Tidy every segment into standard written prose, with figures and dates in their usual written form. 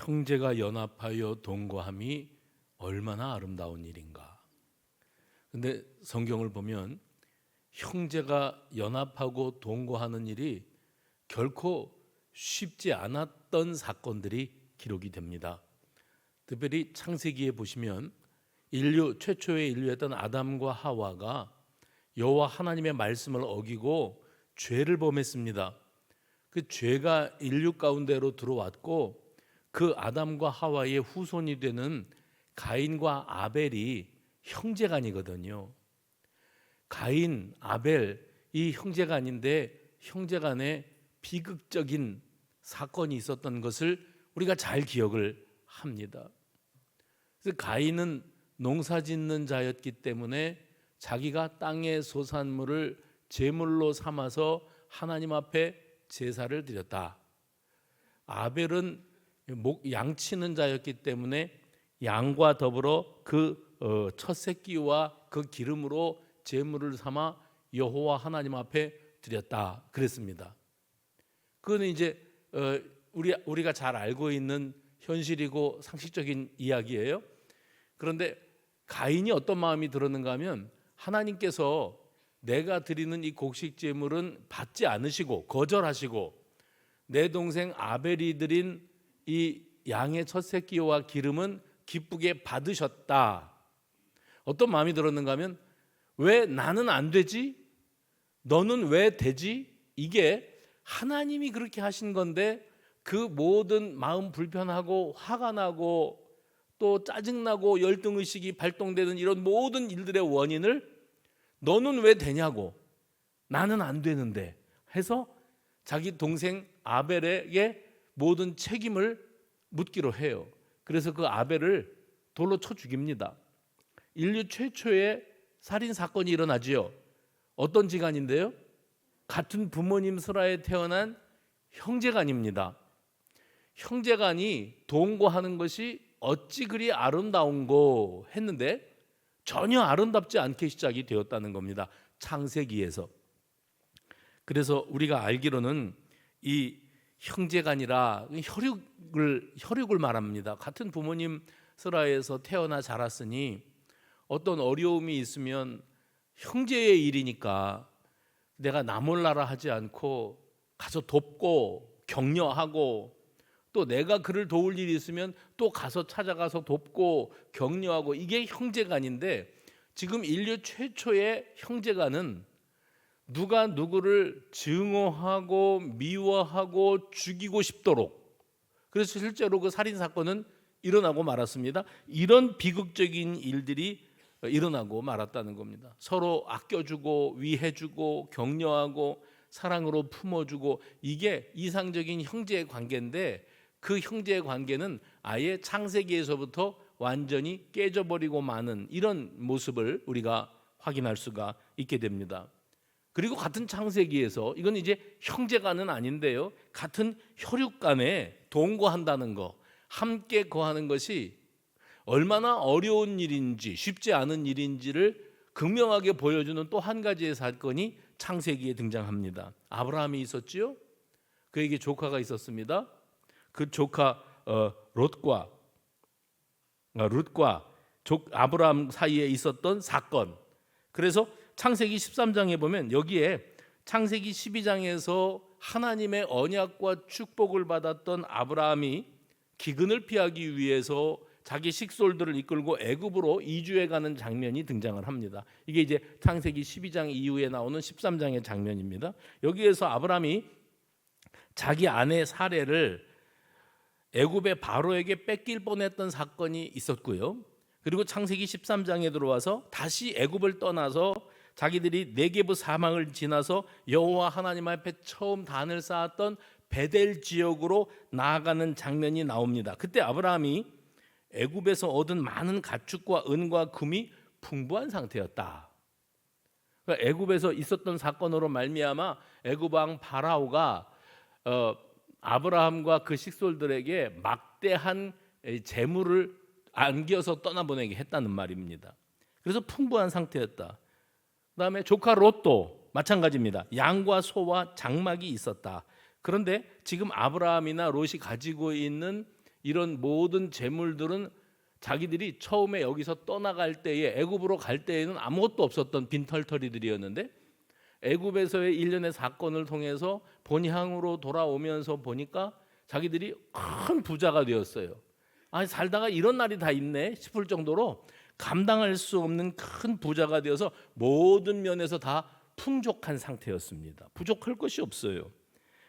형제가 연합하여 동거함이 얼마나 아름다운 일인가. 근데 성경을 보면 형제가 연합하고 동거하는 일이 결코 쉽지 않았던 사건들이 기록이 됩니다. 특별히 창세기에 보시면 최초의 인류였던 아담과 하와가 여호와 하나님의 말씀을 어기고 죄를 범했습니다. 그 죄가 인류 가운데로 들어왔고 그 아담과 하와의 후손이 되는 가인과 아벨이 형제간이거든요. 가인, 아벨 이 형제간인데 형제간에 비극적인 사건이 있었던 것을 우리가 잘 기억을 합니다. 그래서 가인은 농사짓는 자였기 때문에 자기가 땅의 소산물을 제물로 삼아서 하나님 앞에 제사를 드렸다. 아벨은 양치는 자였기 때문에 양과 더불어 그 첫 새끼와 그 기름으로 제물을 삼아 여호와 하나님 앞에 드렸다 그랬습니다. 그거는 이제 우리가 잘 알고 있는 현실이고 상식적인 이야기예요. 그런데 가인이 어떤 마음이 들었는가 하면 하나님께서 내가 드리는 이 곡식 제물은 받지 않으시고 거절하시고 내 동생 아벨이 드린 이 양의 첫 새끼와 기름은 기쁘게 받으셨다. 어떤 마음이 들었는가 하면 왜 나는 안 되지? 너는 왜 되지? 이게 하나님이 그렇게 하신 건데 그 모든 마음 불편하고 화가 나고 또 짜증나고 열등의식이 발동되는 이런 모든 일들의 원인을 너는 왜 되냐고 나는 안 되는데 해서 자기 동생 아벨에게 모든 책임을 묻기로 해요. 그래서 그 아벨을 돌로 쳐 죽입니다. 인류 최초의 살인 사건이 일어나지요. 어떤 지간인데요? 같은 부모님 슬하에 태어난 형제간입니다. 형제간이 동거하는 것이 어찌 그리 아름다운고 했는데 전혀 아름답지 않게 시작이 되었다는 겁니다. 창세기에서. 그래서 우리가 알기로는 이 형제간이라 혈육을 말합니다. 같은 부모님 슬하에서 태어나 자랐으니 어떤 어려움이 있으면 형제의 일이니까 내가 나 몰라라 하지 않고 가서 돕고 격려하고 또 내가 그를 도울 일이 있으면 또 가서 찾아가서 돕고 격려하고 이게 형제간인데 지금 인류 최초의 형제간은 누가 누구를 증오하고 미워하고 죽이고 싶도록 그래서 실제로 그 살인 사건은 일어나고 말았습니다. 이런 비극적인 일들이 일어나고 말았다는 겁니다. 서로 아껴주고 위해주고 격려하고 사랑으로 품어주고 이게 이상적인 형제의 관계인데 그 형제의 관계는 아예 창세기에서부터 완전히 깨져버리고 마는 이런 모습을 우리가 확인할 수가 있게 됩니다. 그리고 같은 창세기에서 이건 이제 형제간은 아닌데요. 같은 혈육간에 동거한다는 거, 함께 거하는 것이 얼마나 어려운 일인지 쉽지 않은 일인지를 극명하게 보여주는 또 한 가지의 사건이 창세기에 등장합니다. 아브라함이 있었지요. 그에게 조카가 있었습니다. 그 조카 롯과 아브라함 사이에 있었던 사건. 그래서 창세기 13장에 보면 여기에 창세기 12장에서 하나님의 언약과 축복을 받았던 아브라함이 기근을 피하기 위해서 자기 식솔들을 이끌고 애굽으로 이주해 가는 장면이 등장을 합니다. 이게 이제 창세기 12장 이후에 나오는 13장의 장면입니다. 여기에서 아브라함이 자기 아내 사레를 애굽의 바로에게 뺏길 뻔했던 사건이 있었고요. 그리고 창세기 13장에 들어와서 다시 애굽을 떠나서 자기들이 네게브 사막을 지나서 여호와 하나님 앞에 처음 단을 쌓았던 베델 지역으로 나아가는 장면이 나옵니다. 그때 아브라함이 애굽에서 얻은 많은 가축과 은과 금이 풍부한 상태였다. 그러니까 애굽에서 있었던 사건으로 말미암아 애굽 왕 바라오가 아브라함과 그 식솔들에게 막대한 재물을 안겨서 떠나보내게 했다는 말입니다. 그래서 풍부한 상태였다. 그다음에 조카 롯도 마찬가지입니다. 양과 소와 장막이 있었다. 그런데 지금 아브라함이나 롯이 가지고 있는 이런 모든 재물들은 자기들이 처음에 여기서 떠나갈 때에 애굽으로 갈 때에는 아무것도 없었던 빈털터리들이었는데 애굽에서의 일련의 사건을 통해서 본향으로 돌아오면서 보니까 자기들이 큰 부자가 되었어요. 아니 살다가 이런 날이 다 있네 싶을 정도로 감당할 수 없는 큰 부자가 되어서 모든 면에서 다 풍족한 상태였습니다. 부족할 것이 없어요.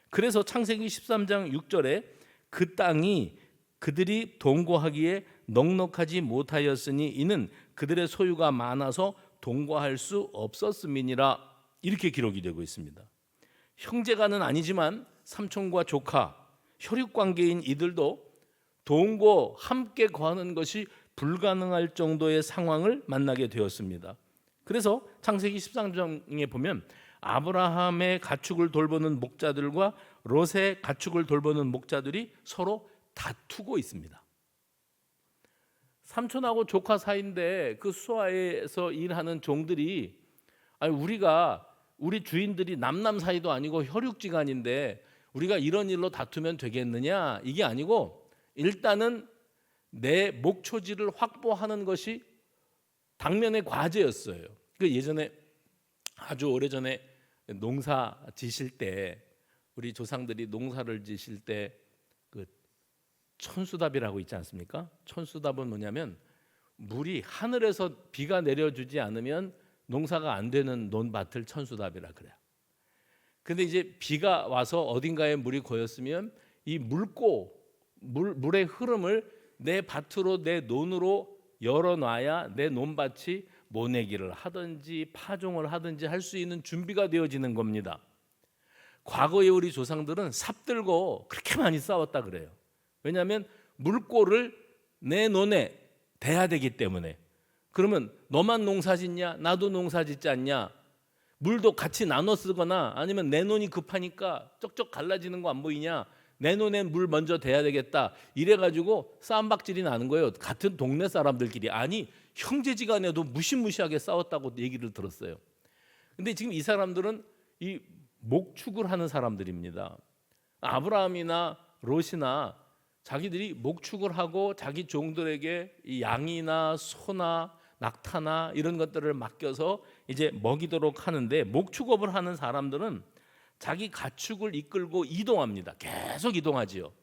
그래서 창세기 13장 6절에 그 땅이 그들이 동거하기에 넉넉하지 못하였으니 이는 그들의 소유가 많아서 동거할 수 없었음이니라, 이렇게 기록이 되고 있습니다. 형제가는 아니지만 삼촌과 조카, 혈육관계인 이들도 동거 함께 거하는 것이 불가능할 정도의 상황을 만나게 되었습니다. 그래서 창세기 13장에 보면 아브라함의 가축을 돌보는 목자들과 롯의 가축을 돌보는 목자들이 서로 다투고 있습니다. 삼촌하고 조카 사이인데 그 수하에서 일하는 종들이 우리 주인들이 남남 사이도 아니고 혈육지간인데 우리가 이런 일로 다투면 되겠느냐, 이게 아니고 일단은 내 목초지를 확보하는 것이 당면의 과제였어요. 그 예전에 아주 오래전에 농사 지실 때 우리 조상들이 농사를 지실 때 그 천수답이라고 있지 않습니까? 천수답은 뭐냐면 물이 하늘에서 비가 내려주지 않으면 농사가 안 되는 논밭을 천수답이라 그래요. 근데 이제 비가 와서 어딘가에 물이 고였으면 이 물의 흐름을 내 밭으로 내 논으로 열어놔야 내 논밭이 모내기를 하든지 파종을 하든지 할 수 있는 준비가 되어지는 겁니다. 과거에 우리 조상들은 삽 들고 그렇게 많이 싸웠다 그래요. 왜냐하면 물꼬를 내 논에 대야 되기 때문에. 그러면 너만 농사 짓냐, 나도 농사 짓지 않냐, 물도 같이 나눠 쓰거나 아니면 내 논이 급하니까 쩍쩍 갈라지는 거 안 보이냐, 내 논에 물 먼저 대야 되겠다, 이래가지고 싸움박질이 나는 거예요. 같은 동네 사람들끼리. 아니 형제지간에도 무시무시하게 싸웠다고 얘기를 들었어요. 근데 지금 이 사람들은 이 목축을 하는 사람들입니다. 아브라함이나 롯이나 자기들이 목축을 하고 자기 종들에게 이 양이나 소나 낙타나 이런 것들을 맡겨서 이제 먹이도록 하는데, 목축업을 하는 사람들은 자기 가축을 이끌고 이동합니다. 계속 이동하지요.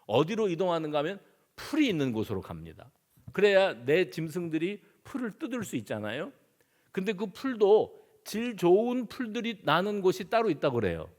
어디로 이동하는가 하면 풀이 있는 곳으로 갑니다. 그래야 내 짐승들이 풀을 뜯을 수 있잖아요. 근데 그 풀도 질 좋은 풀들이 나는 곳이 따로 있다고 그래요.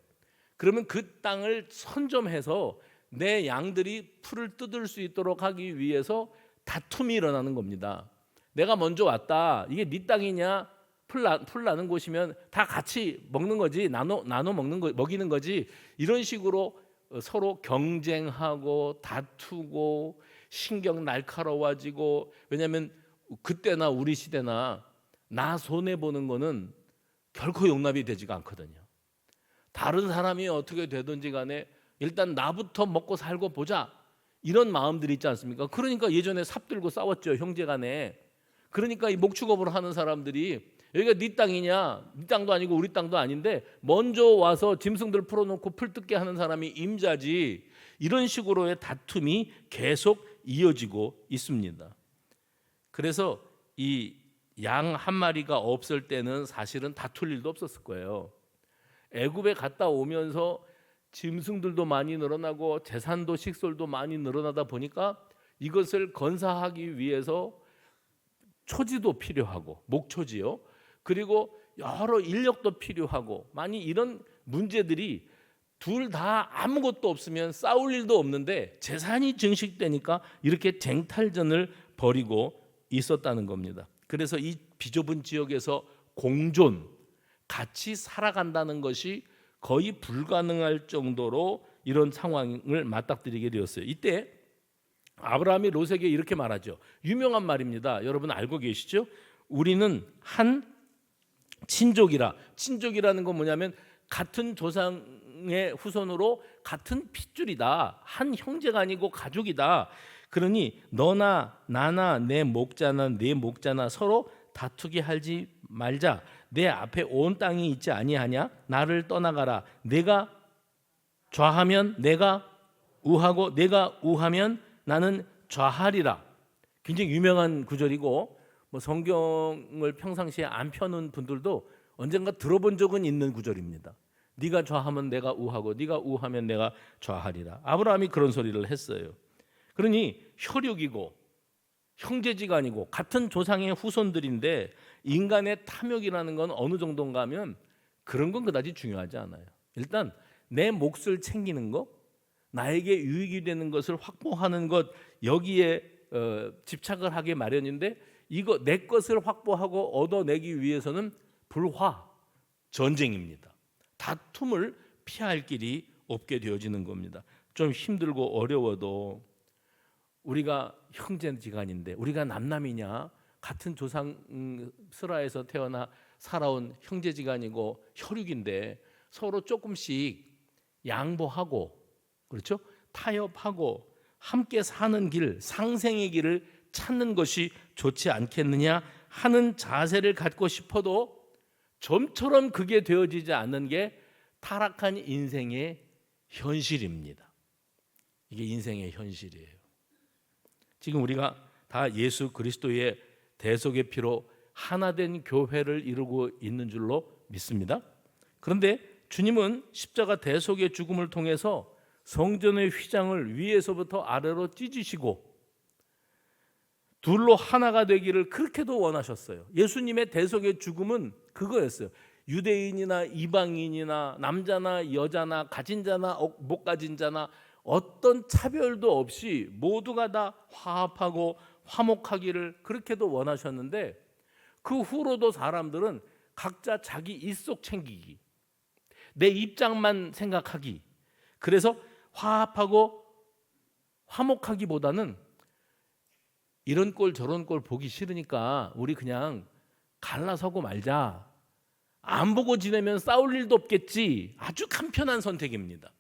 그러면 그 땅을 선점해서 내 양들이 풀을 뜯을 수 있도록 하기 위해서 다툼이 일어나는 겁니다. 내가 먼저 왔다, 이게 네 땅이냐, 풀 나는 곳이면 다 같이 먹는 거지, 나눠 먹이는 거지, 이런 식으로 서로 경쟁하고 다투고 신경 날카로워지고. 왜냐하면 그때나 우리 시대나 나 손해 보는 거는 결코 용납이 되지가 않거든요. 다른 사람이 어떻게 되든지 간에 일단 나부터 먹고 살고 보자, 이런 마음들이 있지 않습니까? 그러니까 예전에 삽 들고 싸웠죠, 형제간에. 그러니까 이 목축업을 하는 사람들이 여기가 네 땅이냐, 네 땅도 아니고 우리 땅도 아닌데 먼저 와서 짐승들 풀어놓고 풀 뜯게 하는 사람이 임자지, 이런 식으로의 다툼이 계속 이어지고 있습니다. 그래서 이 양 한 마리가 없을 때는 사실은 다툴 일도 없었을 거예요. 애굽에 갔다 오면서 짐승들도 많이 늘어나고 재산도 식솔도 많이 늘어나다 보니까 이것을 건사하기 위해서 초지도 필요하고, 목초지요. 그리고 여러 인력도 필요하고, 많이 이런 문제들이 둘 다 아무것도 없으면 싸울 일도 없는데 재산이 증식되니까 이렇게 쟁탈전을 벌이고 있었다는 겁니다. 그래서 이 비좁은 지역에서 공존, 같이 살아간다는 것이 거의 불가능할 정도로 이런 상황을 맞닥뜨리게 되었어요. 이때 아브라함이 롯에게 이렇게 말하죠. 유명한 말입니다. 여러분 알고 계시죠? 우리는 한 친족이라. 친족이라는 건 뭐냐면 같은 조상의 후손으로 같은 핏줄이다. 한 형제가 아니고 가족이다. 그러니 너나 나나 내 목자나 네 목자나 서로 다투게 하지 말자. 내 앞에 온 땅이 있지 아니하냐? 나를 떠나가라. 내가 좌하면 내가 우하고 내가 우하면 나는 좌하리라. 굉장히 유명한 구절이고 뭐 성경을 평상시에 안 펴는 분들도 언젠가 들어본 적은 있는 구절입니다. 네가 좌하면 내가 우하고 네가 우하면 내가 좌하리라. 아브라함이 그런 소리를 했어요. 그러니 혈육이고 형제지간이고 같은 조상의 후손들인데 인간의 탐욕이라는 건 어느 정도인가 하면 그런 건 그다지 중요하지 않아요. 일단 내 몫을 챙기는 거, 나에게 유익이 되는 것을 확보하는 것, 여기에 집착을 하게 마련인데 이거 내 것을 확보하고 얻어내기 위해서는 불화, 전쟁입니다. 다툼을 피할 길이 없게 되어지는 겁니다. 좀 힘들고 어려워도 우리가 형제지간인데 우리가 남남이냐, 같은 조상 슬하에서 태어나 살아온 형제지간이고 혈육인데 서로 조금씩 양보하고, 그렇죠? 타협하고 함께 사는 길, 상생의 길을 찾는 것이 좋지 않겠느냐 하는 자세를 갖고 싶어도 좀처럼 그게 되어지지 않는 게 타락한 인생의 현실입니다. 이게 인생의 현실이에요. 지금 우리가 다 예수 그리스도의 대속의 피로 하나된 교회를 이루고 있는 줄로 믿습니다. 그런데 주님은 십자가 대속의 죽음을 통해서 성전의 휘장을 위에서부터 아래로 찢으시고 둘로 하나가 되기를 그렇게도 원하셨어요. 예수님의 대속의 죽음은 그거였어요. 유대인이나 이방인이나 남자나 여자나 가진 자나 못 가진 자나 어떤 차별도 없이 모두가 다 화합하고 화목하기를 그렇게도 원하셨는데 그 후로도 사람들은 각자 자기 입속 챙기기, 내 입장만 생각하기, 그래서 화합하고 화목하기보다는 이런 꼴 저런 꼴 보기 싫으니까 우리 그냥 갈라서고 말자, 안 보고 지내면 싸울 일도 없겠지. 아주 간편한 선택입니다.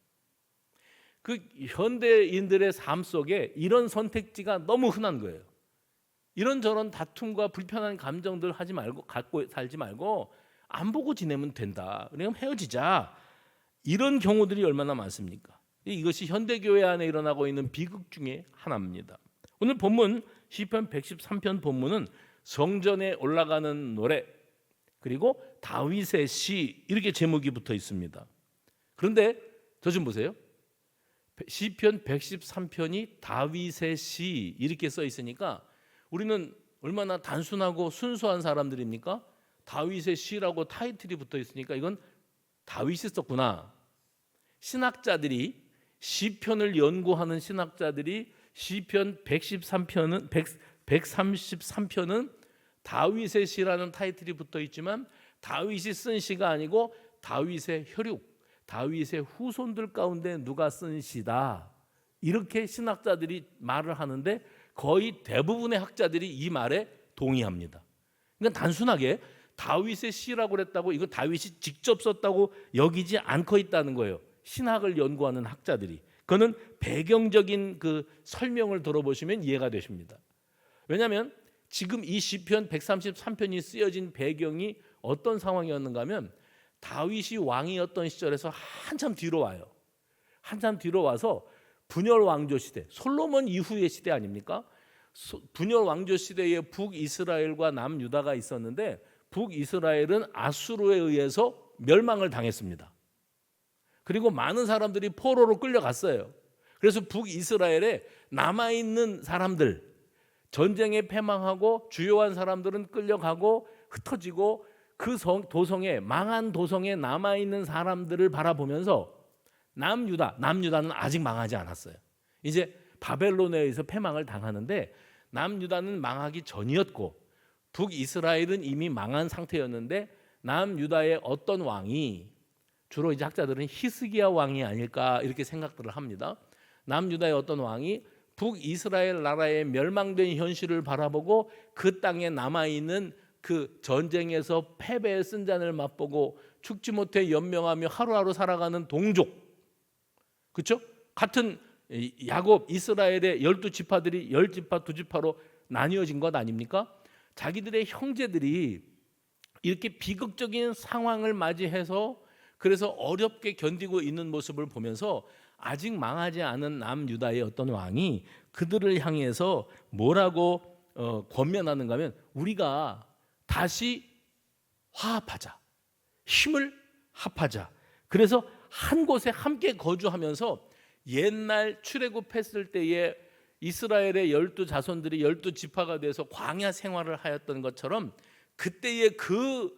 그 현대인들의 삶 속에 이런 선택지가 너무 흔한 거예요. 이런저런 다툼과 불편한 감정들 하지 말고, 갖고 살지 말고 안 보고 지내면 된다. 그럼 헤어지자. 이런 경우들이 얼마나 많습니까? 이것이 현대교회 안에 일어나고 있는 비극 중에 하나입니다. 오늘 본문 시편 113편 본문은 성전에 올라가는 노래, 그리고 다윗의 시, 이렇게 제목이 붙어 있습니다. 그런데 저 좀 보세요. 시편 113편이 다윗의 시 이렇게 써 있으니까 우리는 얼마나 단순하고 순수한 사람들입니까? 다윗의 시라고 타이틀이 붙어 있으니까 이건 다윗이 썼구나. 신학자들이, 시편을 연구하는 신학자들이 시편 133편은 다윗의 시라는 타이틀이 붙어 있지만 다윗이 쓴 시가 아니고 다윗의 혈육, 다윗의 후손들 가운데 누가 쓴 시다. 이렇게 신학자들이 말을 하는데 거의 대부분의 학자들이 이 말에 동의합니다. 그러니까 단순하게 다윗의 시라고 그랬다고 이거 다윗이 직접 썼다고 여기지 않고 있다는 거예요. 신학을 연구하는 학자들이. 그거는 배경적인 그 설명을 들어보시면 이해가 되십니다. 왜냐하면 지금 이 시편 133편이 쓰여진 배경이 어떤 상황이었는가 하면 다윗이 왕이었던 시절에서 한참 뒤로 와요. 한참 뒤로 와서 분열 왕조 시대, 솔로몬 이후의 시대 아닙니까? 분열 왕조 시대에 북이스라엘과 남유다가 있었는데 북이스라엘은 아수르에 의해서 멸망을 당했습니다. 그리고 많은 사람들이 포로로 끌려갔어요. 그래서 북이스라엘에 남아있는 사람들, 전쟁에 패망하고 주요한 사람들은 끌려가고 흩어지고 그 도성에, 망한 도성에 남아있는 사람들을 바라보면서 남유다는 아직 망하지 않았어요. 이제 바벨론에 의해서 패망을 당하는데 남유다는 망하기 전이었고 북이스라엘은 이미 망한 상태였는데 남유다의 어떤 왕이, 주로 이제 학자들은 히스기야 왕이 아닐까 이렇게 생각들을 합니다. 남유다의 어떤 왕이 북이스라엘 나라의 멸망된 현실을 바라보고 그 땅에 남아있는 그 전쟁에서 패배의 쓴잔을 맛보고 죽지 못해 연명하며 하루하루 살아가는 동족, 그렇죠? 같은 야곱 이스라엘의 12지파들이 10지파 2지파로 나뉘어진 것 아닙니까? 자기들의 형제들이 이렇게 비극적인 상황을 맞이해서 그래서 어렵게 견디고 있는 모습을 보면서 아직 망하지 않은 남유다의 어떤 왕이 그들을 향해서 뭐라고 권면하는가 하면 우리가 다시 화합하자, 힘을 합하자. 그래서 한 곳에 함께 거주하면서 옛날 출애굽했을 때에 이스라엘의 12자손들이 12지파가 돼서 광야 생활을 하였던 것처럼 그때의 그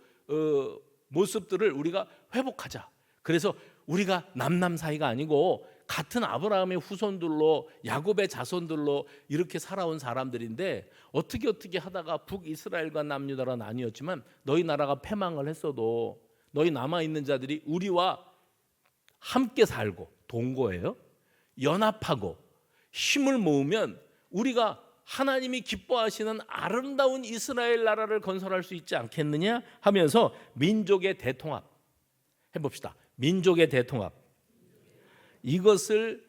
모습들을 우리가 회복하자. 그래서 우리가 남남 사이가 아니고 같은 아브라함의 후손들로 야곱의 자손들로 이렇게 살아온 사람들인데 어떻게 하다가 북이스라엘과 남유다가 나뉘었지만 너희 나라가 패망을 했어도 너희 남아있는 자들이 우리와 함께 살고 동거예요. 연합하고 힘을 모으면 우리가 하나님이 기뻐하시는 아름다운 이스라엘 나라를 건설할 수 있지 않겠느냐 하면서 민족의 대통합 해봅시다. 민족의 대통합 이것을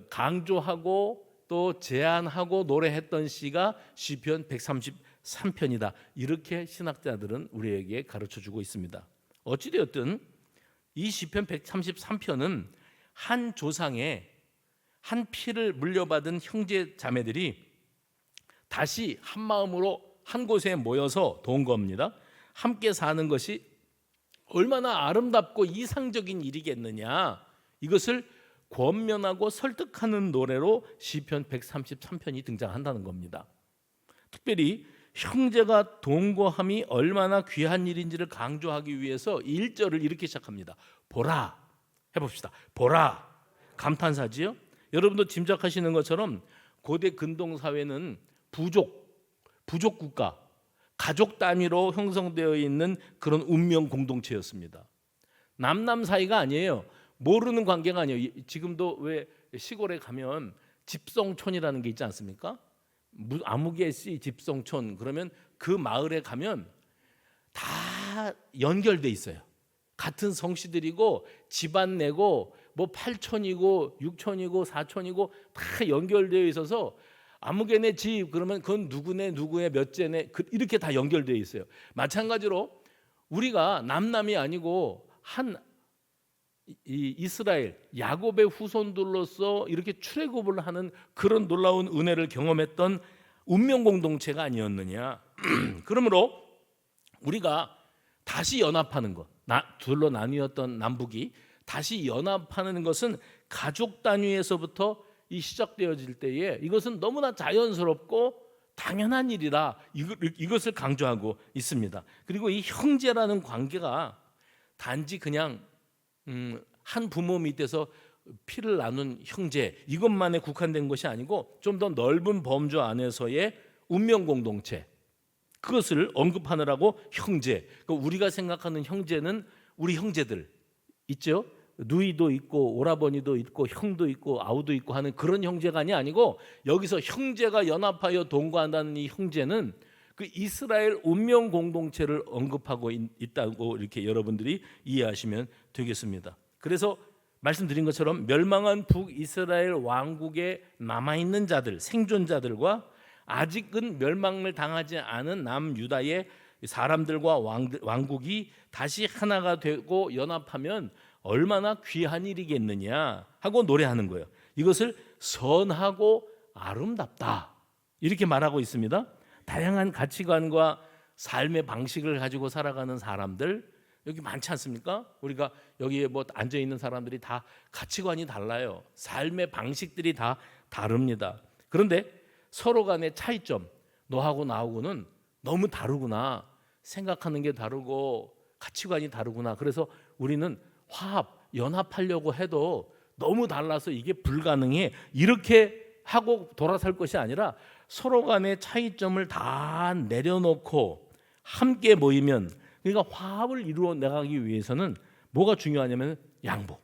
강조하고 또 제안하고 노래했던 시가 시편 133편이다. 이렇게 신학자들은 우리에게 가르쳐주고 있습니다. 어찌되었든 이 시편 133편은 한 조상의 한 피를 물려받은 형제 자매들이 다시 한 마음으로 한 곳에 모여서 동거입니다. 함께 사는 것이 얼마나 아름답고 이상적인 일이겠느냐. 이것을 권면하고 설득하는 노래로 시편 133편이 등장한다는 겁니다. 특별히 형제가 동거함이 얼마나 귀한 일인지를 강조하기 위해서 1절을 이렇게 시작합니다. 보라. 해봅시다. 보라. 감탄사지요. 여러분도 짐작하시는 것처럼 고대 근동 사회는 부족 국가, 가족 단위로 형성되어 있는 그런 운명 공동체였습니다. 남남 사이가 아니에요. 모르는 관계가 아니에요. 지금도 왜 시골에 가면 집성촌이라는 게 있지 않습니까? 아무개씨 집성촌 그러면 그 마을에 가면 다 연결돼 있어요. 같은 성씨들이고 집안 내고 뭐 8촌이고 6촌이고 4촌이고 다 연결되어 있어서 아무개네 집 그러면 그건 누구네 누구의 몇째네 이렇게 다 연결되어 있어요. 마찬가지로 우리가 남남이 아니고 한 이스라엘 야곱의 후손들로서 이렇게 출애굽을 하는 그런 놀라운 은혜를 경험했던 운명 공동체가 아니었느냐. 그러므로 우리가 다시 연합하는 것, 둘로 나뉘었던 남북이 다시 연합하는 것은 가족 단위에서부터 시작되어질 때에 이것은 너무나 자연스럽고 당연한 일이라 이것을 강조하고 있습니다. 그리고 이 형제라는 관계가 단지 그냥 한 부모 밑에서 피를 나눈 형제 이것만에 국한된 것이 아니고 좀 더 넓은 범주 안에서의 운명 공동체 그것을 언급하느라고 형제. 우리가 생각하는 형제는 우리 형제들 있죠. 누이도 있고 오라버니도 있고 형도 있고 아우도 있고 하는 그런 형제가 아니고 여기서 형제가 연합하여 동거한다는 이 형제는 그 이스라엘 운명 공동체를 언급하고 있다고 이렇게 여러분들이 이해하시면 되겠습니다. 그래서 말씀드린 것처럼 멸망한 북이스라엘 왕국에 남아있는 자들 생존자들과 아직은 멸망을 당하지 않은 남유다의 사람들과 왕국이 다시 하나가 되고 연합하면 얼마나 귀한 일이겠느냐 하고 노래하는 거예요. 이것을 선하고 아름답다 이렇게 말하고 있습니다. 다양한 가치관과 삶의 방식을 가지고 살아가는 사람들 여기 많지 않습니까? 우리가 여기에 뭐 앉아 있는 사람들이 다 가치관이 달라요. 삶의 방식들이 다 다릅니다. 그런데 서로 간의 차이점, 너하고 나하고는 너무 다르구나. 생각하는 게 다르고 가치관이 다르구나. 그래서 우리는 화합, 연합하려고 해도 너무 달라서 이게 불가능해. 이렇게 하고 돌아설 것이 아니라 서로 간의 차이점을 다 내려놓고 함께 모이면 그러니까 화합을 이루어 나가기 위해서는 뭐가 중요하냐면 양보.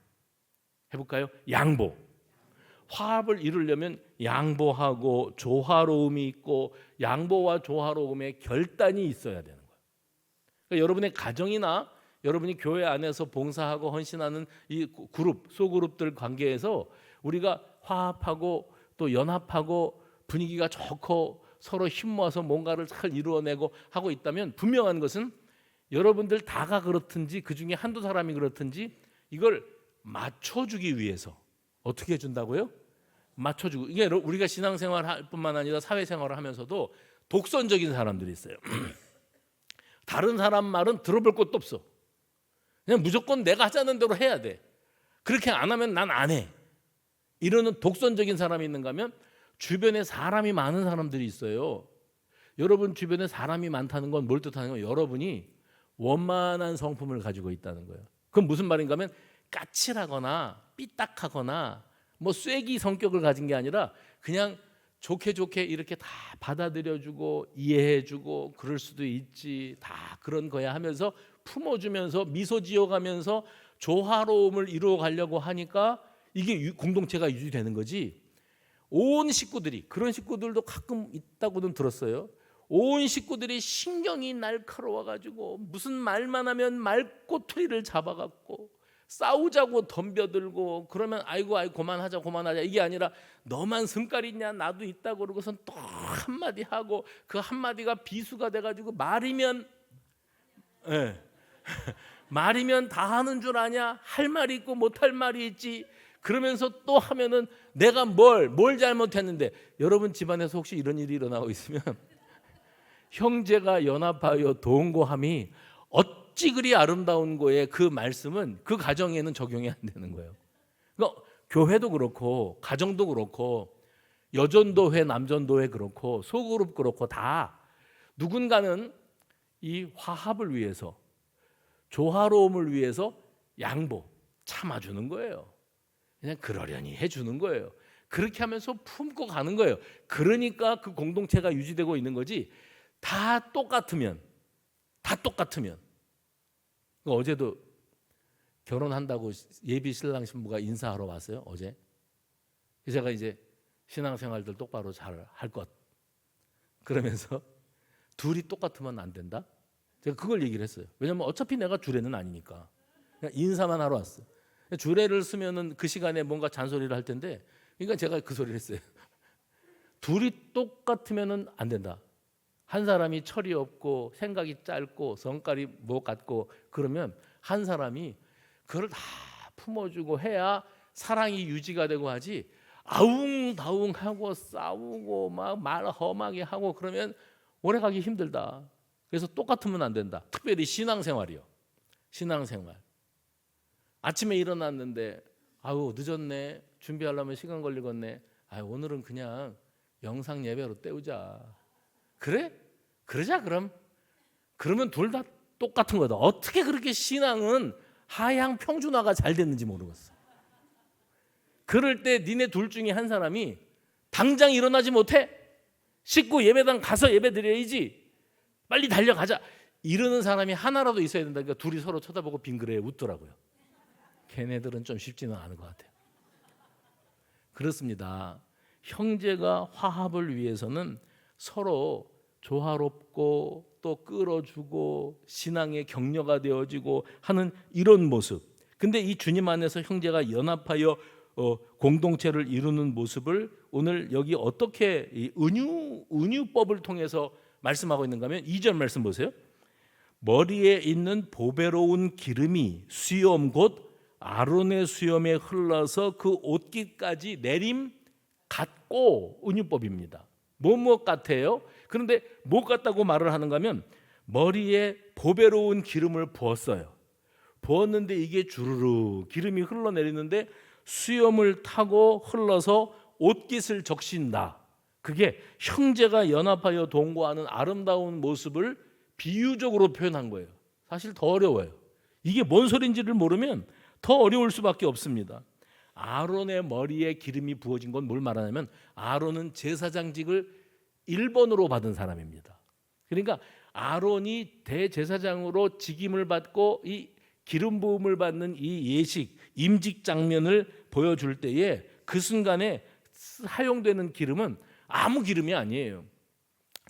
해볼까요? 양보. 화합을 이루려면 양보하고 조화로움이 있고 양보와 조화로움의 결단이 있어야 되는 거예요. 그러니까 여러분의 가정이나 여러분이 교회 안에서 봉사하고 헌신하는 이 그룹, 소그룹들 관계에서 우리가 화합하고 또 연합하고 분위기가 좋고 서로 힘 모아서 뭔가를 잘 이루어내고 하고 있다면 분명한 것은 여러분들 다가 그렇든지 그중에 한두 사람이 그렇든지 이걸 맞춰주기 위해서 어떻게 해준다고요? 맞춰주고, 이게 우리가 신앙생활 할 뿐만 아니라 사회생활을 하면서도 독선적인 사람들이 있어요. 다른 사람 말은 들어볼 것도 없어. 그냥 무조건 내가 하자는 대로 해야 돼. 그렇게 안 하면 난 안 해. 이러는 독선적인 사람이 있는가 하면 주변에 사람이 많은 사람들이 있어요. 여러분 주변에 사람이 많다는 건 뭘 뜻하는 거예요? 여러분이 원만한 성품을 가지고 있다는 거예요. 그건 무슨 말인가 하면 까칠하거나 삐딱하거나 뭐 쐐기 성격을 가진 게 아니라 그냥 좋게 좋게 이렇게 다 받아들여주고 이해해주고 그럴 수도 있지, 다 그런 거야 하면서 품어주면서 미소 지어가면서 조화로움을 이루어 가려고 하니까 이게 공동체가 유지되는 거지. 온 식구들이, 그런 식구들도 가끔 있다고는 들었어요. 온 식구들이 신경이 날카로워가지고 무슨 말만 하면 말꼬투리를 잡아갖고 싸우자고 덤벼들고, 그러면 아이고 그만하자 이게 아니라 너만 성깔 있냐, 나도 있다고 그러고선 또 한마디 하고 그 한마디가 비수가 돼가지고 말이면 말이면 다 하는 줄 아냐, 할 말이 있고 못할 말이 있지, 그러면서 또 하면은 내가 뭘 잘못했는데. 여러분 집안에서 혹시 이런 일이 일어나고 있으면 형제가 연합하여 동거함이 어찌 그리 아름다운 거에 그 말씀은 그 가정에는 적용이 안 되는 거예요. 그러니까 교회도 그렇고 가정도 그렇고 여전도회 남전도회 그렇고 소그룹 그렇고 다 누군가는 이 화합을 위해서, 조화로움을 위해서 양보, 참아주는 거예요. 그냥 그러려니 해주는 거예요. 그렇게 하면서 품고 가는 거예요. 그러니까 그 공동체가 유지되고 있는 거지. 다 똑같으면 어제도 결혼한다고 예비 신랑 신부가 인사하러 왔어요. 어제. 제가 이제 신앙생활들 똑바로 잘 할 것 그러면서 둘이 똑같으면 안 된다. 제가 그걸 얘기를 했어요. 왜냐하면 어차피 내가 주례는 아니니까 그냥 인사만 하러 왔어. 주례를 쓰면은 그 시간에 뭔가 잔소리를 할 텐데, 그러니까 제가 그 소리를 했어요. 둘이 똑같으면은 안 된다. 한 사람이 철이 없고 생각이 짧고 성깔이 뭐 같고 그러면 한 사람이 그걸 다 품어주고 해야 사랑이 유지가 되고 하지, 아웅다웅하고 싸우고 막 말 험하게 하고 그러면 오래가기 힘들다. 그래서 똑같으면 안 된다. 특별히 신앙생활이요. 신앙생활. 아침에 일어났는데 아유 늦었네, 준비하려면 시간 걸리겠네, 아유 오늘은 그냥 영상 예배로 때우자. 그래? 그러자. 그러면 둘 다 똑같은 거다. 어떻게 그렇게 신앙은 하향 평준화가 잘 됐는지 모르겠어. 그럴 때 니네 둘 중에 한 사람이 당장 일어나지 못해? 씻고 예배당 가서 예배 드려야지, 빨리 달려가자, 이러는 사람이 하나라도 있어야 된다. 그러니까 둘이 서로 쳐다보고 빙그레 웃더라고요. 걔네들은 좀 쉽지는 않은 것 같아요. 그렇습니다. 형제가 화합을 위해서는 서로 조화롭고 또 끌어주고 신앙의 격려가 되어지고 하는 이런 모습. 근데 이 주님 안에서 형제가 연합하여 공동체를 이루는 모습을 오늘 여기 어떻게 이 은유법을 통해서 말씀하고 있는가 하면 2절 말씀 보세요. 머리에 있는 보배로운 기름이 수염 곧 아론의 수염에 흘러서 그 옷깃까지 내림 같고, 은유법입니다. 뭐뭐 같아요? 그런데 뭐 같다고 말을 하는가 하면 머리에 보배로운 기름을 부었어요. 부었는데 이게 주르르 기름이 흘러내리는데 수염을 타고 흘러서 옷깃을 적신다. 그게 형제가 연합하여 동거하는 아름다운 모습을 비유적으로 표현한 거예요. 사실 더 어려워요. 이게 뭔 소리인지를 모르면 더 어려울 수밖에 없습니다. 아론의 머리에 기름이 부어진 건 뭘 말하냐면 아론은 제사장직을 1번으로 받은 사람입니다. 그러니까 아론이 대제사장으로 직임을 받고 이 기름 부음을 받는 이 예식 임직 장면을 보여줄 때에 그 순간에 사용되는 기름은 아무 기름이 아니에요.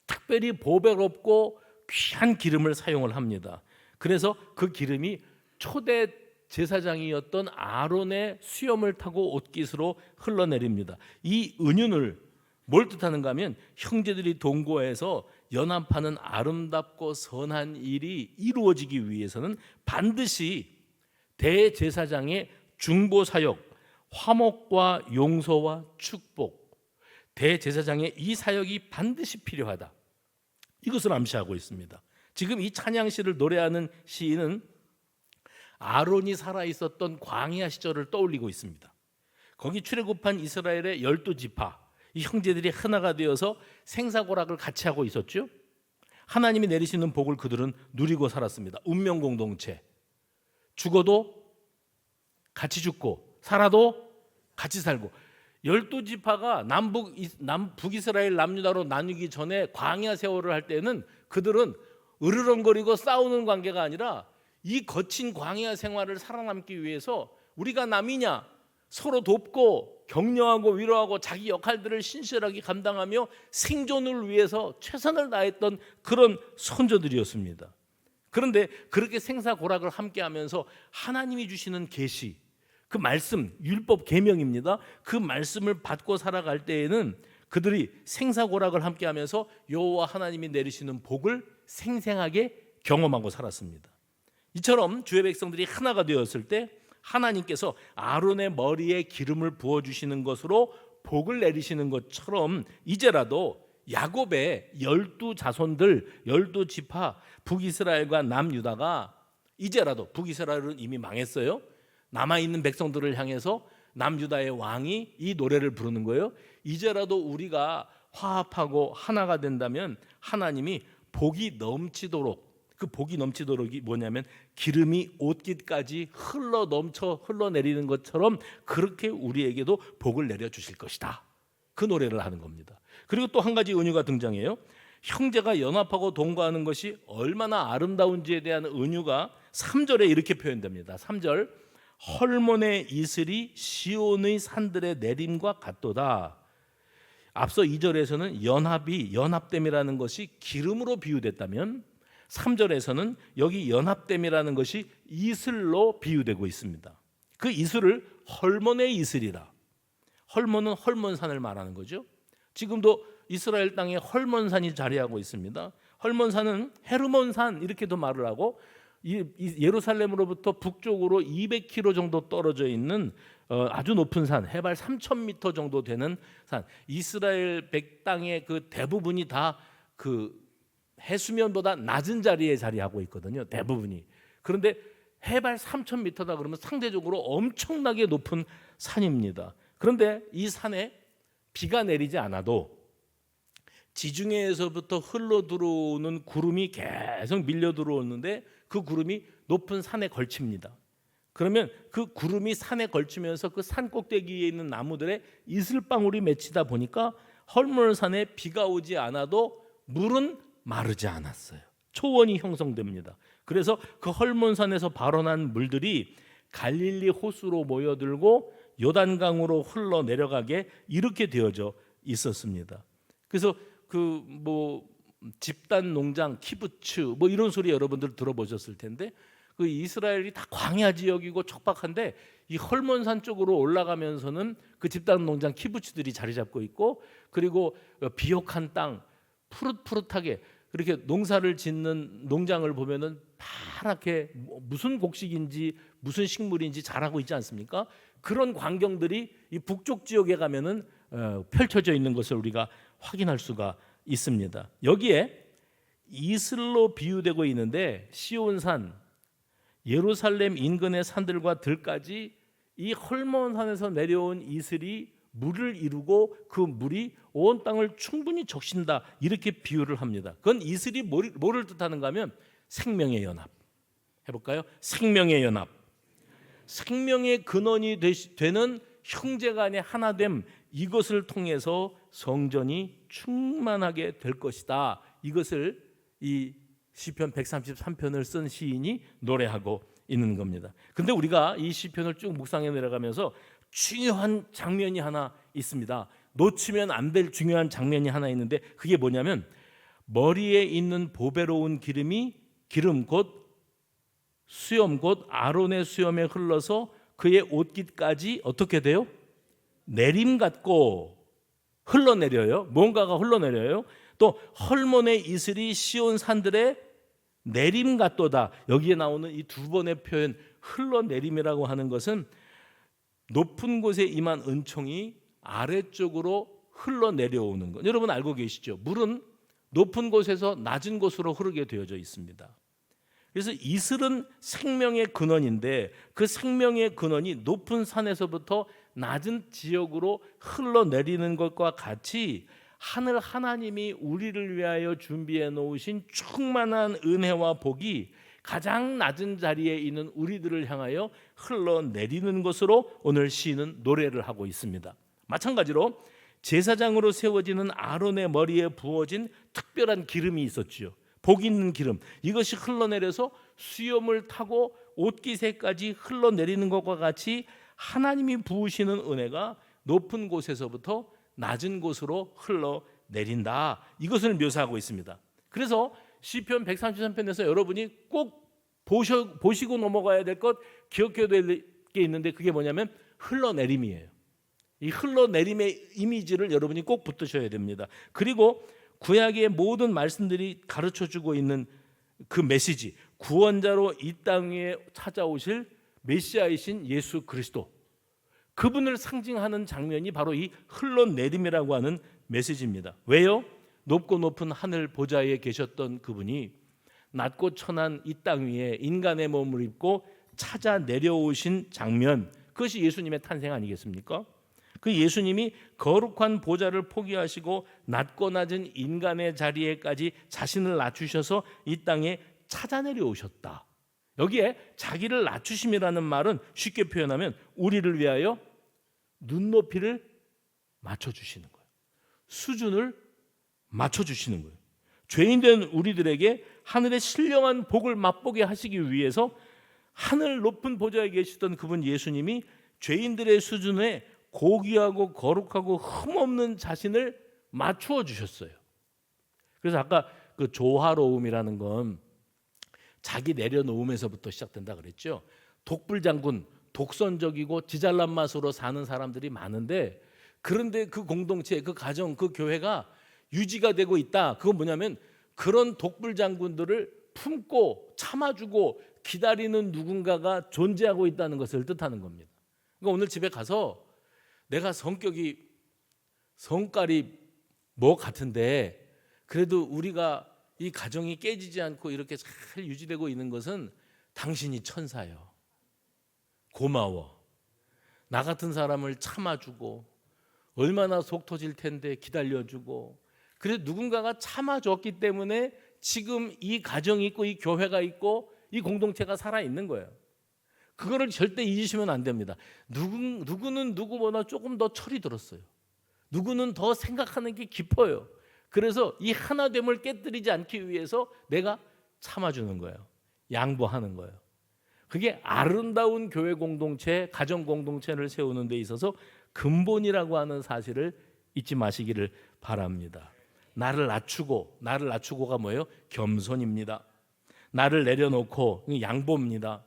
특별히 보배롭고 귀한 기름을 사용을 합니다. 그래서 그 기름이 초대 제사장이었던 아론의 수염을 타고 옷깃으로 흘러내립니다. 이 은윤을 뭘 뜻하는가 하면 형제들이 동거해서 연합하는 아름답고 선한 일이 이루어지기 위해서는 반드시 대제사장의 중보 사역, 화목과 용서와 축복, 대제사장의 이 사역이 반드시 필요하다. 이것을 암시하고 있습니다. 지금 이 찬양시를 노래하는 시인은 아론이 살아있었던 광야 시절을 떠올리고 있습니다. 거기 출애굽한 이스라엘의 12지파, 이 형제들이 하나가 되어서 생사고락을 같이 하고 있었죠. 하나님이 내리시는 복을 그들은 누리고 살았습니다. 운명 공동체. 죽어도 같이 죽고 살아도 같이 살고. 12지파가 북이스라엘 남유다로 나뉘기 전에 광야 세월을 할 때는 그들은 으르렁거리고 싸우는 관계가 아니라 이 거친 광야 생활을 살아남기 위해서 우리가 남이냐, 서로 돕고 격려하고 위로하고 자기 역할들을 신실하게 감당하며 생존을 위해서 최선을 다했던 그런 선조들이었습니다. 그런데 그렇게 생사고락을 함께하면서 하나님이 주시는 계시, 그 말씀, 율법 계명입니다. 그 말씀을 받고 살아갈 때에는 그들이 생사고락을 함께하면서 여호와 하나님이 내리시는 복을 생생하게 경험하고 살았습니다. 이처럼 주의 백성들이 하나가 되었을 때 하나님께서 아론의 머리에 기름을 부어주시는 것으로 복을 내리시는 것처럼 이제라도 야곱의 12자손들 12지파 북이스라엘과 남유다가 이제라도, 북이스라엘은 이미 망했어요, 남아있는 백성들을 향해서 남유다의 왕이 이 노래를 부르는 거예요. 이제라도 우리가 화합하고 하나가 된다면 하나님이 복이 넘치도록, 그 복이 넘치도록이 뭐냐면 기름이 옷깃까지 흘러내리는 것처럼 그렇게 우리에게도 복을 내려주실 것이다. 그 노래를 하는 겁니다. 그리고 또 한 가지 은유가 등장해요. 형제가 연합하고 동거하는 것이 얼마나 아름다운지에 대한 은유가 3절에 이렇게 표현됩니다. 3절, 헐몬의 이슬이 시온의 산들의 내림과 같도다. 앞서 2절에서는 연합됨이라는 것이 기름으로 비유됐다면 3절에서는 여기 연합됨이라는 것이 이슬로 비유되고 있습니다. 그 이슬을 헐몬의 이슬이라. 헐몬은 헐몬산을 말하는 거죠. 지금도 이스라엘 땅에 헐몬산이 자리하고 있습니다. 헐몬산은 헤르몬산 이렇게도 말을 하고, 예루살렘으로부터 북쪽으로 200km 정도 떨어져 있는 아주 높은 산, 해발 3,000m 정도 되는 산, 이스라엘 백땅의 그 대부분이 다 그 해수면보다 낮은 자리에 자리하고 있거든요. 대부분이. 그런데 해발 3,000m다 그러면 상대적으로 엄청나게 높은 산입니다. 그런데 이 산에 비가 내리지 않아도 지중해에서부터 흘러 들어오는 구름이 계속 밀려 들어오는데 그 구름이 높은 산에 걸칩니다. 그러면 그 구름이 산에 걸치면서 그 산 꼭대기에 있는 나무들에 이슬방울이 맺히다 보니까 헐몬산에 비가 오지 않아도 물은 마르지 않았어요. 초원이 형성됩니다. 그래서 그 헐몬산에서 발원한 물들이 갈릴리 호수로 모여들고 요단강으로 흘러 내려가게 이렇게 되어져 있었습니다. 그래서 집단 농장, 키부츠 이런 소리 여러분들 들어보셨을 텐데, 그 이스라엘이 다 광야 지역이고 척박한데 이 헐몬산 쪽으로 올라가면서는 그 집단 농장 키부츠들이 자리 잡고 있고, 그리고 비옥한 땅 푸릇푸릇하게 그렇게 농사를 짓는 농장을 보면은 파랗게 무슨 곡식인지 무슨 식물인지 자라고 있지 않습니까? 그런 광경들이 이 북쪽 지역에 가면은 펼쳐져 있는 것을 우리가 확인할 수가 있습니다. 여기에 이슬로 비유되고 있는데 시온산, 예루살렘 인근의 산들과 들까지 이 헐몬산에서 내려온 이슬이 물을 이루고 그 물이 온 땅을 충분히 적신다, 이렇게 비유를 합니다. 그건 이슬이 뭐를 뜻하는가 하면 생명의 연합. 해볼까요? 생명의 연합. 생명의 근원이 되는 형제간의 하나됨, 이것을 통해서 성전이 충만하게 될 것이다. 이것을 이 시편 133편을 쓴 시인이 노래하고 있는 겁니다. 근데 우리가 이 시편을 쭉 묵상해 내려가면서 중요한 장면이 하나 있습니다. 놓치면 안 될 중요한 장면이 하나 있는데, 그게 뭐냐면 머리에 있는 보배로운 기름 곧 수염 곧 아론의 수염에 흘러서 그의 옷깃까지 어떻게 돼요? 내림 같고 흘러내려요. 뭔가가 흘러내려요. 또 헐몬의 이슬이 시온 산들의 내림 같도다. 여기에 나오는 이 두 번의 표현 흘러내림이라고 하는 것은 높은 곳에 임한 은총이 아래쪽으로 흘러내려오는 것. 여러분 알고 계시죠? 물은 높은 곳에서 낮은 곳으로 흐르게 되어져 있습니다. 그래서 이슬은 생명의 근원인데 그 생명의 근원이 높은 산에서부터 낮은 지역으로 흘러내리는 것과 같이 하늘 하나님이 우리를 위하여 준비해 놓으신 충만한 은혜와 복이 가장 낮은 자리에 있는 우리들을 향하여 흘러내리는 것으로 오늘 시인은 노래를 하고 있습니다. 마찬가지로 제사장으로 세워지는 아론의 머리에 부어진 특별한 기름이 있었지요. 복 있는 기름, 이것이 흘러내려서 수염을 타고 옷깃에까지 흘러내리는 것과 같이 하나님이 부으시는 은혜가 높은 곳에서부터 낮은 곳으로 흘러내린다, 이것을 묘사하고 있습니다. 그래서 시편 133편에서 여러분이 꼭 보시고 넘어가야 될 것, 기억해야 될 게 있는데 그게 뭐냐면 흘러내림이에요. 이 흘러내림의 이미지를 여러분이 꼭 붙드셔야 됩니다. 그리고 구약의 모든 말씀들이 가르쳐주고 있는 그 메시지, 구원자로 이 땅 위에 찾아오실 메시아이신 예수 그리스도, 그분을 상징하는 장면이 바로 이 흘러내림이라고 하는 메시지입니다. 왜요? 높고 높은 하늘 보좌에 계셨던 그분이 낮고 천한 이 땅 위에 인간의 몸을 입고 찾아 내려오신 장면, 그것이 예수님의 탄생 아니겠습니까? 그 예수님이 거룩한 보좌를 포기하시고 낮고 낮은 인간의 자리에까지 자신을 낮추셔서 이 땅에 찾아 내려오셨다. 여기에 자기를 낮추심이라는 말은 쉽게 표현하면 우리를 위하여 눈높이를 맞춰주시는 거예요. 수준을 맞춰주시는 거예요. 죄인된 우리들에게 하늘의 신령한 복을 맛보게 하시기 위해서 하늘 높은 보좌에 계시던 그분 예수님이 죄인들의 수준에 고귀하고 거룩하고 흠없는 자신을 맞추어 주셨어요. 그래서 아까 그 조화로움이라는 건 자기 내려놓음에서부터 시작된다 그랬죠. 독불장군, 독선적이고 지잘난 맛으로 사는 사람들이 많은데, 그런데 그 공동체, 그 가정, 그 교회가 유지가 되고 있다. 그건 뭐냐면 그런 독불장군들을 품고 참아주고 기다리는 누군가가 존재하고 있다는 것을 뜻하는 겁니다. 그러니까 오늘 집에 가서 내가 성깔이 뭐 같은데 그래도 우리가 이 가정이 깨지지 않고 이렇게 잘 유지되고 있는 것은 당신이 천사요. 고마워. 나 같은 사람을 참아주고 얼마나 속 터질 텐데 기다려주고, 그래서 누군가가 참아줬기 때문에 지금 이 가정이 있고 이 교회가 있고 이 공동체가 살아있는 거예요. 그거를 절대 잊으시면 안 됩니다. 누구는 누구보다 조금 더 철이 들었어요. 누구는 더 생각하는 게 깊어요. 그래서 이 하나됨을 깨뜨리지 않기 위해서 내가 참아주는 거예요. 양보하는 거예요. 그게 아름다운 교회 공동체, 가정 공동체를 세우는 데 있어서 근본이라고 하는 사실을 잊지 마시기를 바랍니다. 나를 낮추고가 뭐예요? 겸손입니다. 나를 내려놓고 양보입니다.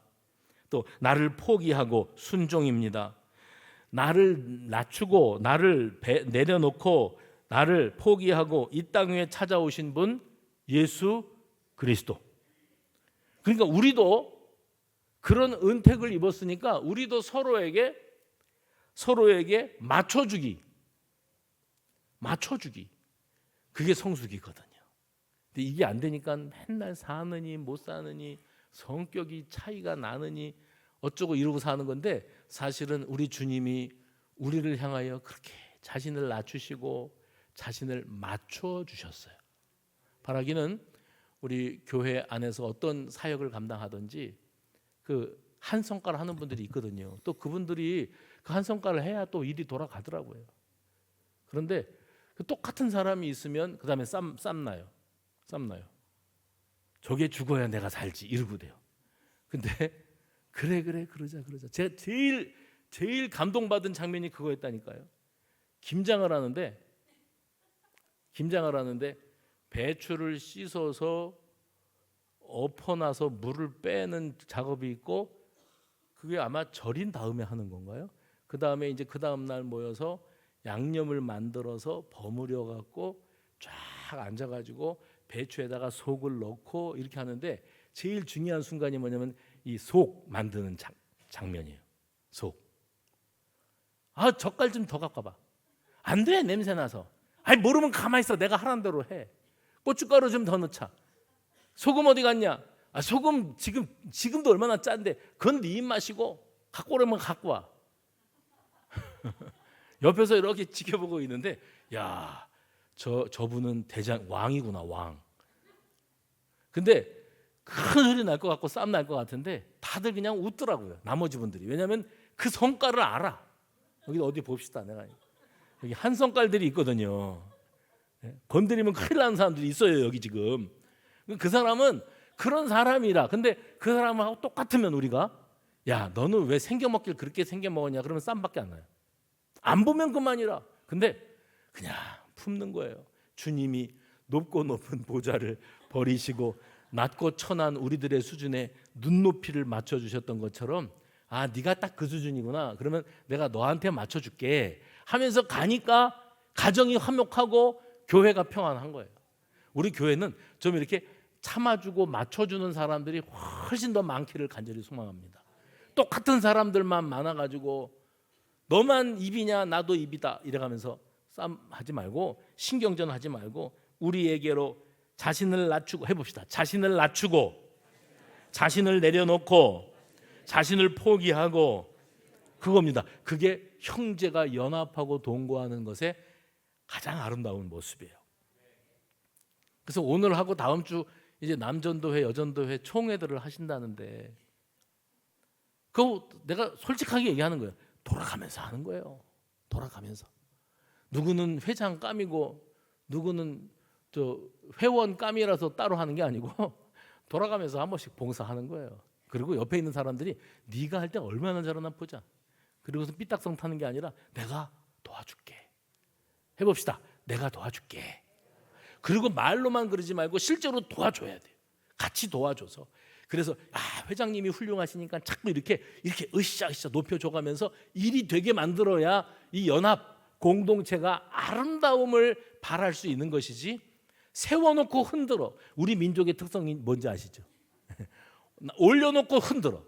또 나를 포기하고 순종입니다. 나를 낮추고 나를 내려놓고 나를 포기하고 이 땅 위에 찾아오신 분 예수 그리스도. 그러니까 우리도 그런 은택을 입었으니까 우리도 서로에게 맞춰주기. 그게 성숙이거든요. 근데 이게 안 되니까 맨날 사느니 못 사느니 성격이 차이가 나느니 어쩌고 이러고 사는 건데, 사실은 우리 주님이 우리를 향하여 그렇게 자신을 낮추시고 자신을 맞춰 주셨어요. 바라기는 우리 교회 안에서 어떤 사역을 감당하든지 그 한 성과를 하는 분들이 있거든요. 또 그분들이 그 한 성과를 해야 또 일이 돌아가더라고요. 그런데 그 똑같은 사람이 있으면 그 다음에 쌈나요. 저게 죽어야 내가 살지 이러고 돼요. 근데 그래 그러자. 제가 제일 감동받은 장면이 그거였다니까요. 김장을 하는데 배추를 씻어서 엎어놔서 물을 빼는 작업이 있고, 그게 아마 절인 다음에 하는 건가요? 그 다음에 이제 그 다음 날 모여서 양념을 만들어서 버무려 갖고 쫙 앉아가지고 배추에다가 속을 넣고 이렇게 하는데, 제일 중요한 순간이 뭐냐면 이 속 만드는 장면이에요. 속. 아, 젓갈 좀 더 갖고 와봐. 안 돼, 냄새 나서. 아니, 모르면 가만히 있어. 내가 하라는 대로 해. 고춧가루 좀 더 넣자. 소금 어디 갔냐? 아, 소금 지금도 얼마나 짠데 그건 네 입맛이고 갖고 오려면 갖고 와. 옆에서 이렇게 지켜보고 있는데, 야, 저분은 대장 왕이구나, 왕. 근데 큰 소리 날 것 같고 싸움 날 것 같은데 다들 그냥 웃더라고요, 나머지 분들이. 왜냐하면 그 성깔을 알아. 여기 어디 봅시다. 내가 여기 한 성깔들이 있거든요. 건드리면 큰일 나는 사람들이 있어요, 여기 지금. 그 사람은 그런 사람이라. 근데 그 사람하고 똑같으면 우리가, 야, 너는 왜 생겨먹길 그렇게 생겨먹었냐 그러면 쌈밖에 안 나요. 안 보면 그만이라. 근데 그냥 품는 거예요. 주님이 높고 높은 보좌를 버리시고 낮고 천한 우리들의 수준에 눈높이를 맞춰주셨던 것처럼, 아, 네가 딱 그 수준이구나, 그러면 내가 너한테 맞춰줄게 하면서 가니까 가정이 화목하고 교회가 평안한 거예요. 우리 교회는 좀 이렇게 참아주고 맞춰주는 사람들이 훨씬 더 많기를 간절히 소망합니다. 똑같은 사람들만 많아가지고 너만 입이냐 나도 입이다 이래가면서 싸움하지 말고, 신경전 하지 말고 우리에게로 자신을 낮추고 해봅시다. 자신을 낮추고 자신을 내려놓고 자신을 포기하고, 그겁니다. 그게 형제가 연합하고 동거하는 것의 가장 아름다운 모습이에요. 그래서 오늘 하고 다음 주 이제 남전도회 여전도회 총회들을 하신다는데, 그거 내가 솔직하게 얘기하는 거예요. 돌아가면서 하는 거예요. 돌아가면서. 누구는 회장 감이고 누구는 저 회원 감이라서 따로 하는 게 아니고 돌아가면서 한 번씩 봉사하는 거예요. 그리고 옆에 있는 사람들이 네가 할 때 얼마나 잘하나 보자. 그리고서 삐딱성 타는 게 아니라 내가 도와줄게. 해봅시다. 내가 도와줄게. 그리고 말로만 그러지 말고 실제로 도와줘야 돼요. 같이 도와줘서. 그래서 회장님이 훌륭하시니까 자꾸 이렇게 으쌰으쌰 높여줘가면서 일이 되게 만들어야 이 연합 공동체가 아름다움을 발할 수 있는 것이지, 세워놓고 흔들어. 우리 민족의 특성이 뭔지 아시죠? 올려놓고 흔들어.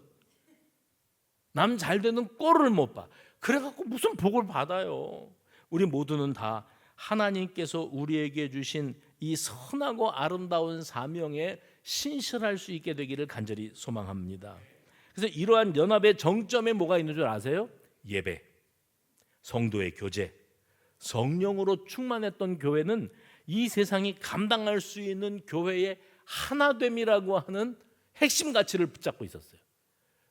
남 잘 되는 꼴을 못 봐. 그래갖고 무슨 복을 받아요. 우리 모두는 다 하나님께서 우리에게 주신 이 선하고 아름다운 사명에 신실할 수 있게 되기를 간절히 소망합니다. 그래서 이러한 연합의 정점에 뭐가 있는 줄 아세요? 예배, 성도의 교제, 성령으로 충만했던 교회는 이 세상이 감당할 수 있는 교회의 하나됨이라고 하는 핵심 가치를 붙잡고 있었어요.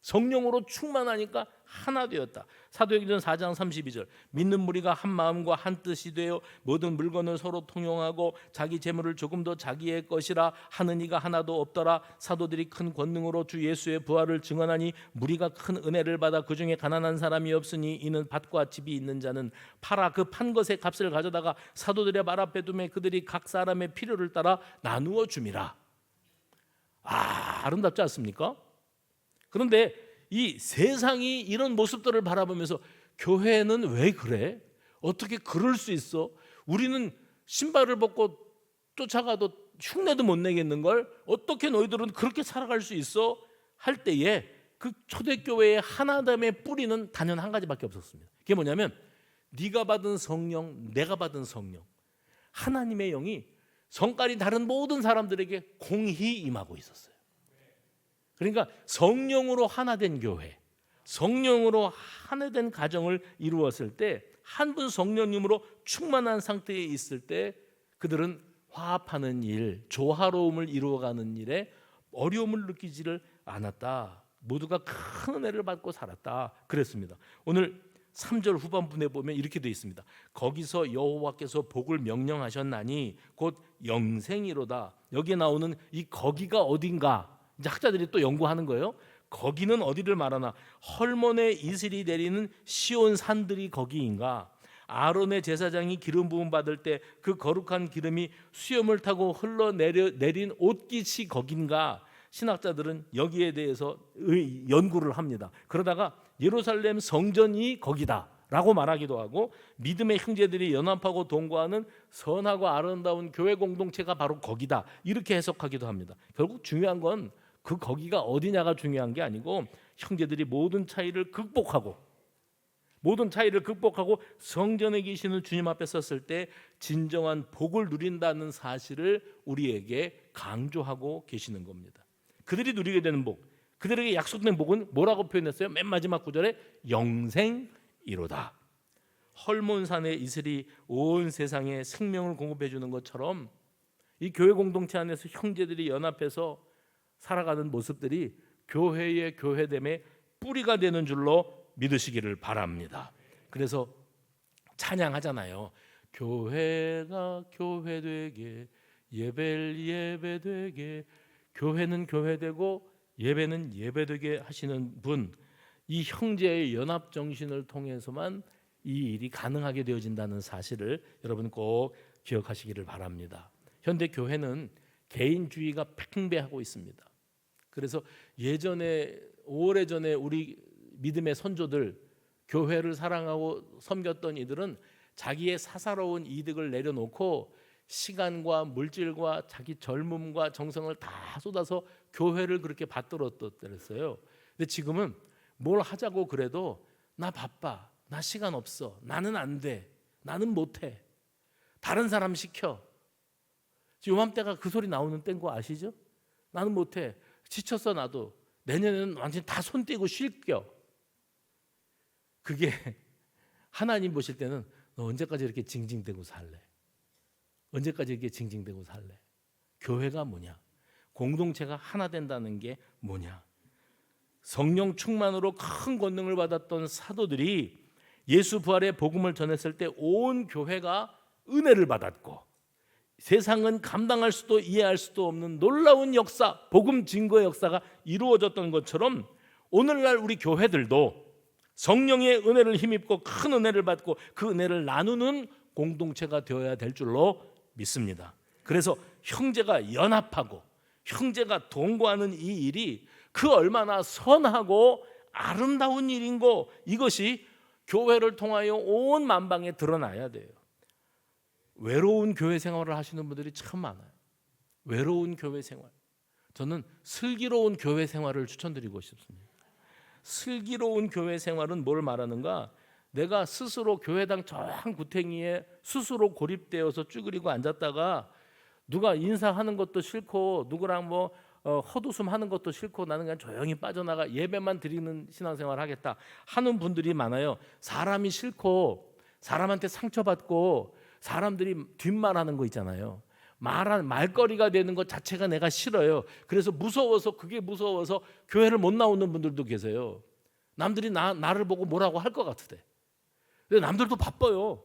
성령으로 충만하니까 하나 되었다. 사도행전 4장 32절, 믿는 무리가 한 마음과 한 뜻이 되어 모든 물건을 서로 통용하고 자기 재물을 조금 더 자기의 것이라 하는 이가 하나도 없더라. 사도들이 큰 권능으로 주 예수의 부활을 증언하니 무리가 큰 은혜를 받아 그 중에 가난한 사람이 없으니 이는 밭과 집이 있는 자는 팔아 그 판 것의 값을 가져다가 사도들의 말 앞에 두매 그들이 각 사람의 필요를 따라 나누어 줌이라. 아름답지 않습니까? 그런데 이 세상이 이런 모습들을 바라보면서 교회는 왜 그래? 어떻게 그럴 수 있어? 우리는 신발을 벗고 쫓아가도 흉내도 못 내겠는 걸 어떻게 너희들은 그렇게 살아갈 수 있어? 할 때에 그 초대교회의 하나됨의 뿌리는 단연 한 가지밖에 없었습니다. 그게 뭐냐면 네가 받은 성령, 내가 받은 성령, 하나님의 영이 성깔이 다른 모든 사람들에게 공히 임하고 있었어요. 그러니까 성령으로 하나된 교회, 성령으로 하나된 가정을 이루었을 때, 한 분 성령님으로 충만한 상태에 있을 때 그들은 화합하는 일, 조화로움을 이루어가는 일에 어려움을 느끼지를 않았다. 모두가 큰 은혜를 받고 살았다. 그랬습니다. 오늘 3절 후반부에 보면 이렇게 되어 있습니다. 거기서 여호와께서 복을 명령하셨나니 곧 영생이로다. 여기에 나오는 이 거기가 어딘가, 이제 학자들이 또 연구하는 거예요. 거기는 어디를 말하나? 헐몬의 이슬이 내리는 시온 산들이 거기인가? 아론의 제사장이 기름 부음 받을 때 그 거룩한 기름이 수염을 타고 흘러내린 옷깃이 거긴가? 신학자들은 여기에 대해서 연구를 합니다. 그러다가 예루살렘 성전이 거기다 라고 말하기도 하고, 믿음의 형제들이 연합하고 동거하는 선하고 아름다운 교회 공동체가 바로 거기다, 이렇게 해석하기도 합니다. 결국 중요한 건 그 거기가 어디냐가 중요한 게 아니고 형제들이 모든 차이를 극복하고 모든 차이를 극복하고 성전에 계시는 주님 앞에 섰을 때 진정한 복을 누린다는 사실을 우리에게 강조하고 계시는 겁니다. 그들이 누리게 되는 복, 그들에게 약속된 복은 뭐라고 표현했어요? 맨 마지막 구절에 영생이로다. 헐몬산의 이슬이 온 세상에 생명을 공급해 주는 것처럼 이 교회 공동체 안에서 형제들이 연합해서 살아가는 모습들이 교회의 교회됨의 뿌리가 되는 줄로 믿으시기를 바랍니다. 그래서 찬양하잖아요. 교회가 교회되게, 예배를 예배되게, 교회는 교회되고 예배는 예배되게 하시는 분, 이 형제의 연합 정신을 통해서만 이 일이 가능하게 되어진다는 사실을 여러분 꼭 기억하시기를 바랍니다. 현대 교회는 개인주의가 팽배하고 있습니다. 그래서 예전에 오래전에 우리 믿음의 선조들, 교회를 사랑하고 섬겼던 이들은 자기의 사사로운 이득을 내려놓고 시간과 물질과 자기 젊음과 정성을 다 쏟아서 교회를 그렇게 받들었더랬어요. 근데 지금은 뭘 하자고 그래도 나 바빠, 나 시간 없어, 나는 안 돼, 나는 못해, 다른 사람 시켜. 지금 요맘때가 그 소리 나오는 때인 거 아시죠? 나는 못해, 지쳤어, 나도 내년에는 완전히 다 손 떼고 쉴겨. 그게 하나님 보실 때는 너 언제까지 이렇게 징징대고 살래? 언제까지 이렇게 징징대고 살래? 교회가 뭐냐? 공동체가 하나 된다는 게 뭐냐? 성령 충만으로 큰 권능을 받았던 사도들이 예수 부활의 복음을 전했을 때 온 교회가 은혜를 받았고, 세상은 감당할 수도 이해할 수도 없는 놀라운 역사, 복음 증거의 역사가 이루어졌던 것처럼 오늘날 우리 교회들도 성령의 은혜를 힘입고 큰 은혜를 받고 그 은혜를 나누는 공동체가 되어야 될 줄로 믿습니다. 그래서 형제가 연합하고 형제가 동거하는 이 일이 그 얼마나 선하고 아름다운 일인고, 이것이 교회를 통하여 온 만방에 드러나야 돼요. 외로운 교회 생활을 하시는 분들이 참 많아요. 외로운 교회 생활. 저는 슬기로운 교회 생활을 추천드리고 싶습니다. 슬기로운 교회 생활은 뭘 말하는가? 내가 스스로 교회당 저 한 구탱이에 스스로 고립되어서 쭈그리고 앉았다가 누가 인사하는 것도 싫고 누구랑 뭐 헛웃음 하는 것도 싫고 나는 그냥 조용히 빠져나가 예배만 드리는 신앙생활 하겠다 하는 분들이 많아요. 사람이 싫고 사람한테 상처받고 사람들이 뒷말하는 거 있잖아요. 말거리가 되는 것 자체가 내가 싫어요. 그래서 그게 무서워서 교회를 못 나오는 분들도 계세요. 남들이 나를 보고 뭐라고 할 것 같으대. 근데 남들도 바빠요.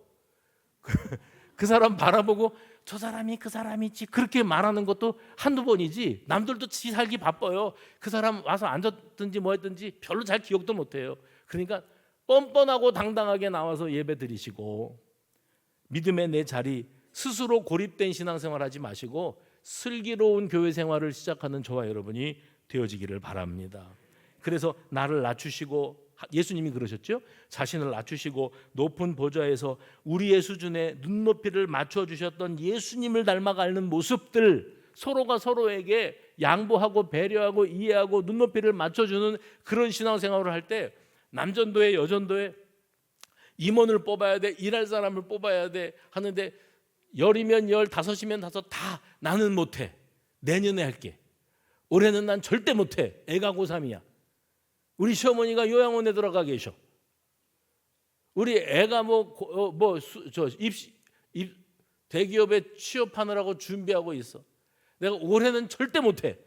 그 사람 바라보고 저 사람이 그 사람이지 그렇게 말하는 것도 한두 번이지, 남들도 지 살기 바빠요. 그 사람 와서 앉았든지 뭐 했든지 별로 잘 기억도 못해요. 그러니까 뻔뻔하고 당당하게 나와서 예배 드리시고, 믿음의 내 자리, 스스로 고립된 신앙생활 하지 마시고 슬기로운 교회 생활을 시작하는 저와 여러분이 되어지기를 바랍니다. 그래서 나를 낮추시고, 예수님이 그러셨죠? 자신을 낮추시고 높은 보좌에서 우리의 수준에 눈높이를 맞춰주셨던 예수님을 닮아가는 모습들, 서로가 서로에게 양보하고 배려하고 이해하고 눈높이를 맞춰주는 그런 신앙생활을 할 때 남전도에 여전도에 임원을 뽑아야 돼, 일할 사람을 뽑아야 돼 하는데 10이면 10, 5이면 5, 다 나는 못해, 내년에 할게, 올해는 난 절대 못해, 애가 고3이야. 우리 시어머니가 요양원에 들어가 계셔. 우리 애가 대기업에 취업하느라고 준비하고 있어. 내가 올해는 절대 못해.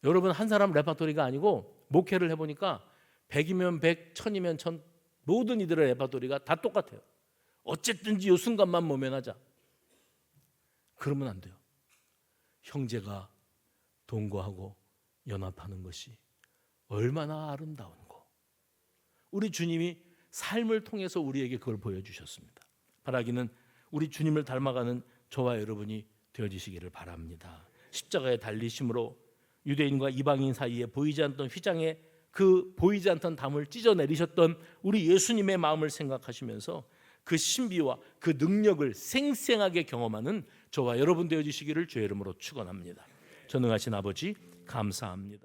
여러분, 한 사람 레파토리가 아니고 목회를 해보니까 100이면 100, 1000이면 1000, 모든 이들의 레파토리가 다 똑같아요. 어쨌든지 이 순간만 모면하자. 그러면 안 돼요. 형제가 동거하고 연합하는 것이 얼마나 아름다운고, 우리 주님이 삶을 통해서 우리에게 그걸 보여주셨습니다. 바라기는 우리 주님을 닮아가는 저와 여러분이 되어지시기를 바랍니다. 십자가에 달리심으로 유대인과 이방인 사이에 보이지 않던 휘장에 그 보이지 않던 담을 찢어내리셨던 우리 예수님의 마음을 생각하시면서 그 신비와 그 능력을 생생하게 경험하는 저와 여러분 되어지시기를 주의 이름으로 축원합니다. 전능하신 아버지 감사합니다.